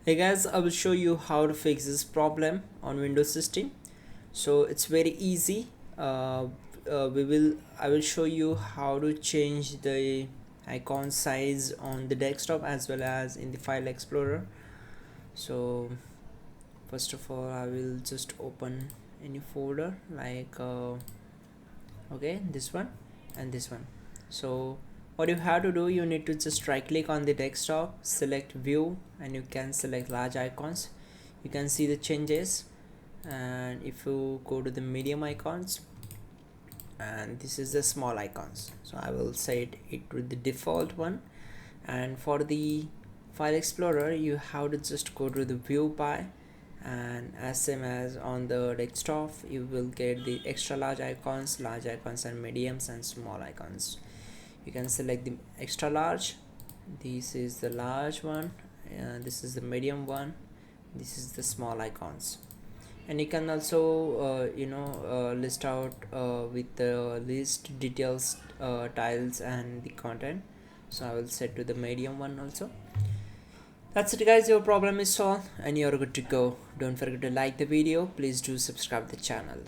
Hey guys, I will show you how to fix this problem on Windows system. So it's very easy. I will show you how to change the icon size on the desktop as well as in the file explorer. So first of all, I will just open any folder like okay, this one and this one. So what you have to do, you need to just right click on the desktop, select view, and you can select large icons. You can see the changes, and if you go to the medium icons, and this is the small icons, so I will set it with the default one. And for the file explorer, you have to just go to the view by, and as same as on the desktop, you will get the extra large icons and mediums and small icons. You can select the extra large. This is the large one, this is the medium one, this is the small icons. And you can also list out with the list details, tiles and the content. So I will set to the medium one also. That's it guys, your problem is solved and you're good to go. Don't forget to like the video. Please do subscribe the channel.